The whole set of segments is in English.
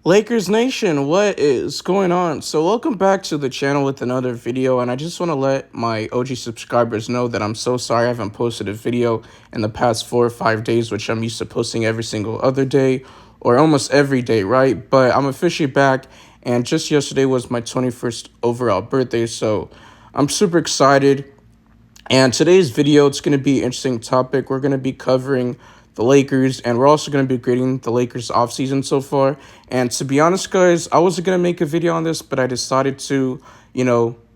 Lakers Nation, what is going on? So welcome back to the channel with another video, and I just want to let my OG subscribers know that I'm so sorry I haven't posted a video in the past 4 or 5 days, which I'm used to posting every single other day or almost every day, right? But I'm officially back, and just yesterday was my 21st overall birthday, so I'm super excited. And today's video, it's going to be an interesting topic. We're going to be covering the Lakers, and we're also going to be grading the Lakers offseason so far. And to be honest, guys, I wasn't going to make a video on this, but I decided to,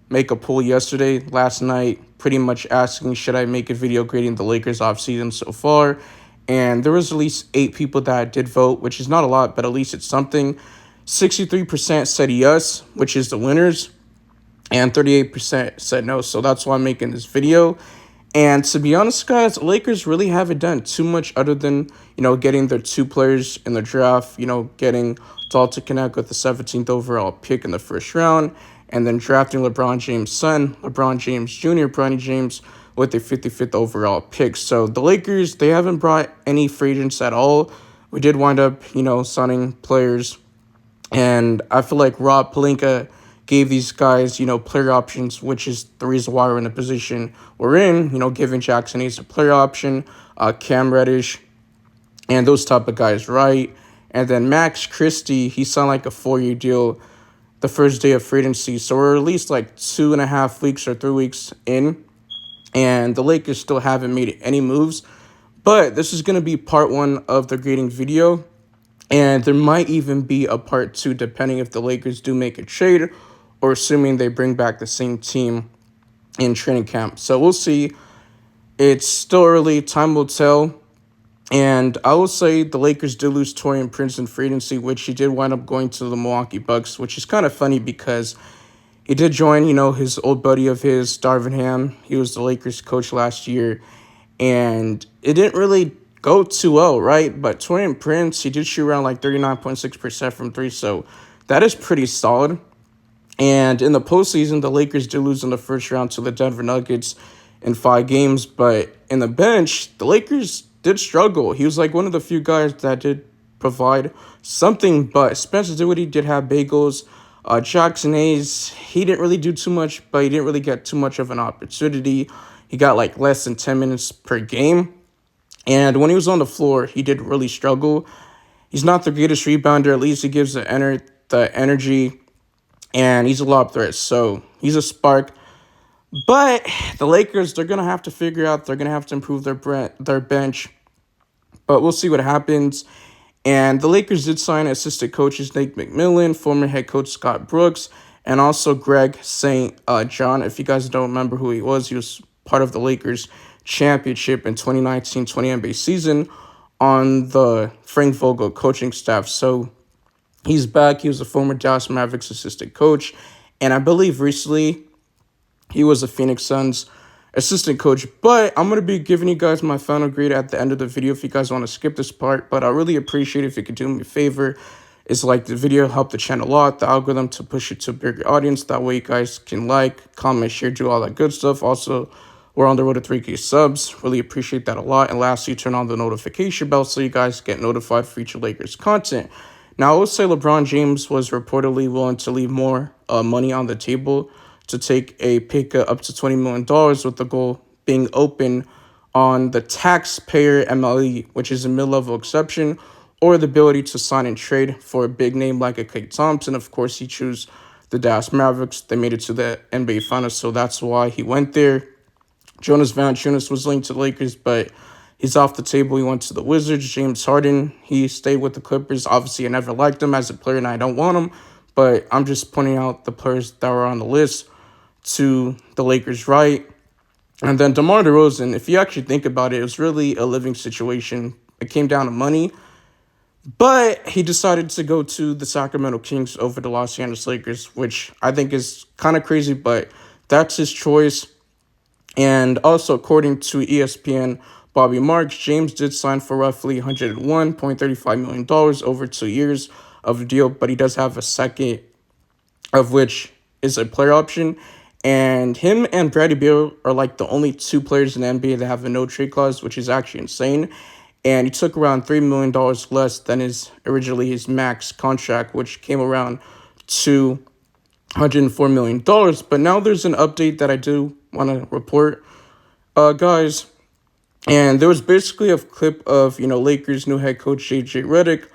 make a poll last night, pretty much asking, should I make a video grading the Lakers offseason so far? And there was at least 8 people that did vote, which is not a lot, but at least it's something. 63% said yes, which is the winners, and 38% said no. So that's why I'm making this video. And to be honest, guys, Lakers really haven't done too much other than, getting their 2 players in the draft, getting Dalton Knecht with the 17th overall pick in the first round, and then drafting LeBron James' son, LeBron James Jr., Bronny James, with the 55th overall pick. So the Lakers, they haven't brought any free agents at all. We did wind up, signing players, and I feel like Rob Pelinka gave these guys, player options, which is the reason why we're in the position we're in, giving Jackson Hayes a player option, Cam Reddish, and those type of guys, right? And then Max Christie, he signed like a 4-year deal the first day of free agency, so we're at least like 2.5 weeks or 3 weeks in, and the Lakers still haven't made any moves. But this is going to be part 1 of the grading video, and there might even be a part 2 depending if the Lakers do make a trade or assuming they bring back the same team in training camp. So we'll see. It's still early. Time will tell. And I will say the Lakers did lose Taurean Prince in free agency, which he did wind up going to the Milwaukee Bucks, which is kind of funny because he did join, his old buddy of his, Darvin Ham. He was the Lakers coach last year. And it didn't really go too well, right? But Taurean Prince, he did shoot around like 39.6% from 3, so that is pretty solid. And in the postseason, the Lakers did lose in the first round to the Denver Nuggets in 5 games. But in the bench, the Lakers did struggle. He was like one of the few guys that did provide something. But Spencer Dinwiddie did have bagels. Jackson Hayes, he didn't really do too much, but he didn't really get too much of an opportunity. He got like less than 10 minutes per game. And when he was on the floor, he did really struggle. He's not the greatest rebounder. At least he gives the energy. And he's a lob threat, so he's a spark. But the Lakers, they're going to have to figure out, they're going to have to improve their bench. But we'll see what happens. And the Lakers did sign assistant coaches Nate McMillan, former head coach Scott Brooks, and also Greg St. John. If you guys don't remember who he was part of the Lakers championship in 2019-20 NBA season on the Frank Vogel coaching staff. So he's back. He was a former Dallas Mavericks assistant coach. And I believe recently he was a Phoenix Suns assistant coach. But I'm going to be giving you guys my final grade at the end of the video if you guys want to skip this part. But I really appreciate it if you could do me a favor. It's like the video, help the channel a lot, the algorithm to push it to a bigger audience. That way you guys can like, comment, share, do all that good stuff. Also, we're on the road to 3K subs. Really appreciate that a lot. And lastly, turn on the notification bell so you guys get notified for future Lakers content. Now, I would say LeBron James was reportedly willing to leave more money on the table to take a pay cut up to $20 million, with the goal being open on the taxpayer MLE, which is a mid-level exception, or the ability to sign and trade for a big name like a Klay Thompson. Of course, he chose the Dallas Mavericks. They made it to the NBA Finals, so that's why he went there. Jonas Valanciunas was linked to the Lakers, but he's off the table. He went to the Wizards. James Harden, he stayed with the Clippers. Obviously, I never liked him as a player, and I don't want him. But I'm just pointing out the players that were on the list to the Lakers, right? And then DeMar DeRozan, if you actually think about it, it was really a living situation. It came down to money. But he decided to go to the Sacramento Kings over the Los Angeles Lakers, which I think is kind of crazy, but that's his choice. And also, according to ESPN, Bobby Marks, James did sign for roughly $101.35 million over 2 years of a deal, but he does have a second, of which is a player option. And him and Bradley Beal are like the only 2 players in the NBA that have a no-trade clause, which is actually insane. and he took around $3 million less than his max contract, which came around to $104 million. But now there's an update that I do want to report, guys. And there was basically a clip of, Lakers' new head coach JJ Redick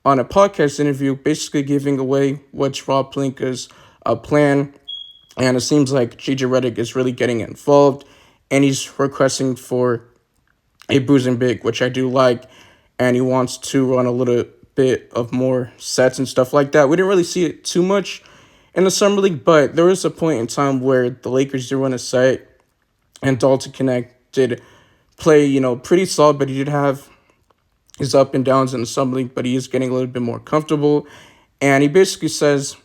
on a podcast interview, basically giving away what's Rob Pelinka's plan. And it seems like JJ Redick is really getting involved, and he's requesting for a bruising big, which I do like. And he wants to run a little bit of more sets and stuff like that. We didn't really see it too much in the Summer League, but there was a point in time where the Lakers did run a set, and Dalton Connect did play, pretty solid, but he did have his up and downs in the Summer League, but he is getting a little bit more comfortable. And he basically says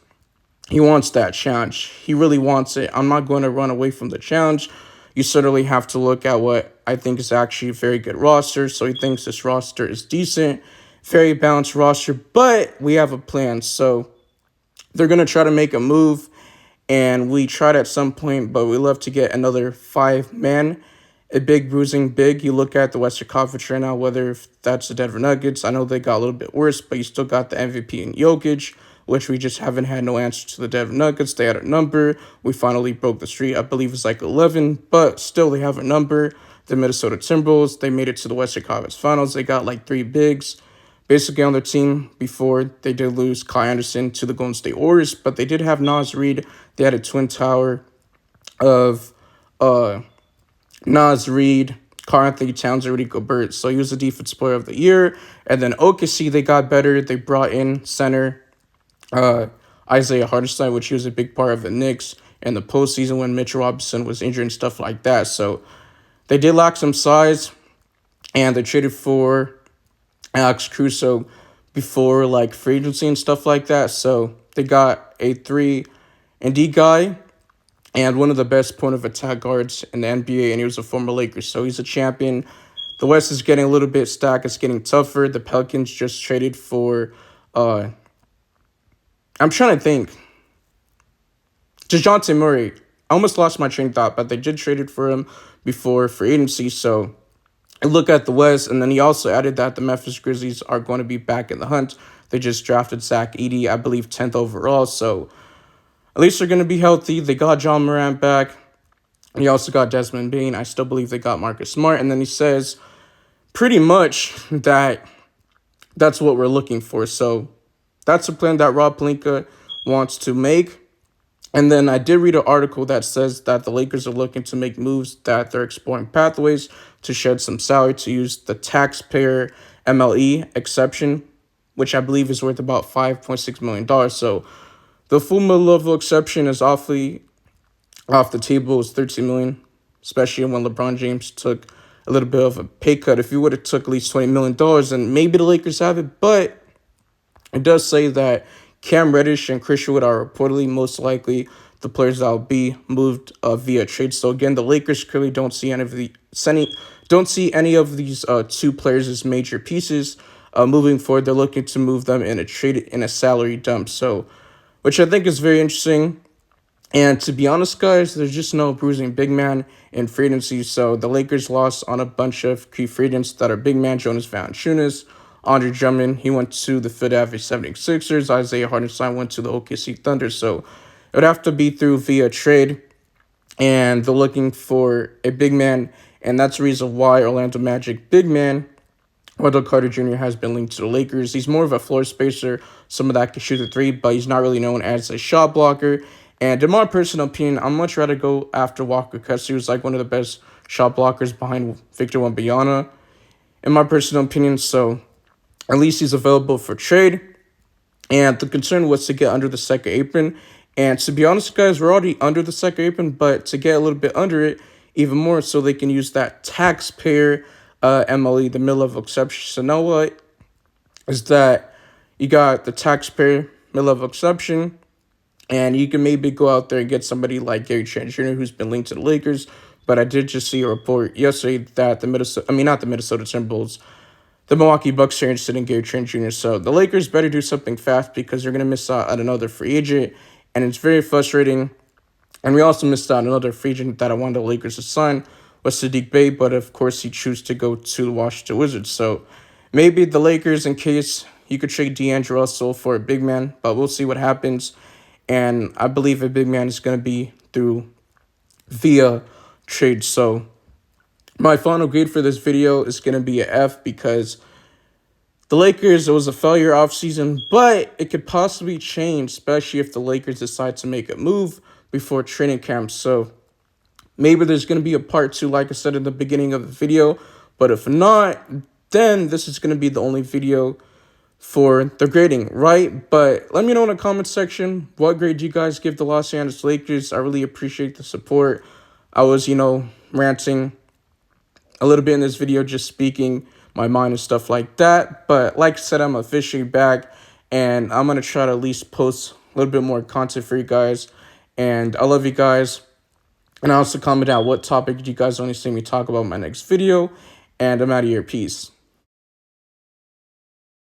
he wants that challenge. He really wants it. I'm not going to run away from the challenge. You certainly have to look at what I think is actually a very good roster. So he thinks this roster is decent, very balanced roster, but we have a plan. So they're going to try to make a move, and we tried at some point, but we love to get another 5-man, a big bruising big. You look at the Western Conference right now, whether if that's the Denver Nuggets. I know they got a little bit worse, but you still got the MVP in Jokic, which we just haven't had no answer to the Denver Nuggets. They had a number. We finally broke the streak. I believe it's like 11, but still they have a number. The Minnesota Timberwolves, they made it to the Western Conference Finals. They got like 3 bigs basically on their team before they did lose Kyle Anderson to the Golden State Warriors, but they did have Naz Reid. They had a twin tower of Naz Reid, Karl-Anthony Towns, and Rudy Gobert. So he was the Defensive Player of the Year. And then OKC, they got better. They brought in center Isaiah Hartenstein, which he was a big part of the Knicks in the postseason when Mitchell Robinson was injured and stuff like that. So they did lack some size, and they traded for Alex Caruso before free agency and stuff like that. So they got a 3-and-D guy and one of the best point of attack guards in the NBA, and he was a former Laker, so he's a champion. The West is getting a little bit stacked. It's getting tougher. The Pelicans just traded for, I'm trying to think, DeJounte Murray. I almost lost my train of thought, but they did traded for him before free agency, so I look at the West, and then he also added that the Memphis Grizzlies are going to be back in the hunt. They just drafted Zach Edey, I believe, 10th overall, so at least they're going to be healthy. They got John Morant back. He also got Desmond Bane. I still believe they got Marcus Smart. And then he says pretty much that that's what we're looking for. So that's a plan that Rob Pelinka wants to make. And then I did read an article that says that the Lakers are looking to make moves, that they're exploring pathways to shed some salary to use the taxpayer MLE exception, which I believe is worth about $5.6 million. So the full mid-level exception is awfully off the table. It's $13 million, especially when LeBron James took a little bit of a pay cut. If he would have took at least $20 million, then maybe the Lakers have it. But it does say that Cam Reddish and Christian Wood are reportedly most likely the players that will be moved via trade. So again, the Lakers clearly don't see any of these 2 players as major pieces. Moving forward, they're looking to move them in a trade, in a salary dump. So, which I think is very interesting. And to be honest, guys, there's just no bruising big man in free agency. So the Lakers lost on a bunch of key free agents that are big man. Jonas Valanciunas, Andre Drummond, he went to the Philadelphia 76ers. Isaiah Hartenstein went to the OKC Thunder. So it would have to be through via trade. And they're looking for a big man. And that's the reason why Orlando Magic big man Wendell Carter Jr. has been linked to the Lakers. He's more of a floor spacer, someone that can shoot the 3, but he's not really known as a shot blocker. And in my personal opinion, I'd much rather go after Walker Kessler, who's one of the best shot blockers behind Victor Wembanyama, in my personal opinion. So at least he's available for trade. And the concern was to get under the second apron. And to be honest, guys, we're already under the second apron, but to get a little bit under it, even more so they can use that taxpayer MLE, the mid-level exception. So now what is that you got the taxpayer mid-level exception, and you can maybe go out there and get somebody like Gary Trent Jr., who's been linked to the Lakers. But I did just see a report yesterday that the Minnesota Timberwolves, the Milwaukee Bucks are interested in Gary Trent Jr. So the Lakers better do something fast because they're going to miss out on another free agent, and it's very frustrating. And we also missed out on another free agent that I wanted the Lakers to sign, with Sadiq Bey, but of course he chose to go to the Washington Wizards. So maybe the Lakers, in case you could trade D'Angelo Russell for a big man, but we'll see what happens. And I believe a big man is going to be via trade. So my final grade for this video is going to be an F, because the Lakers, it was a failure offseason, but it could possibly change, especially if the Lakers decide to make a move before training camp. So maybe there's going to be a part 2, like I said in the beginning of the video. But if not, then this is going to be the only video for the grading, right? But let me know in the comment section, what grade do you guys give the Los Angeles Lakers? I really appreciate the support. I was, ranting a little bit in this video, just speaking my mind and stuff like that. But like I said, I'm officially back, and I'm going to try to at least post a little bit more content for you guys. And I love you guys. And also comment down what topic you guys want to see me talk about in my next video. And I'm out of here. Peace.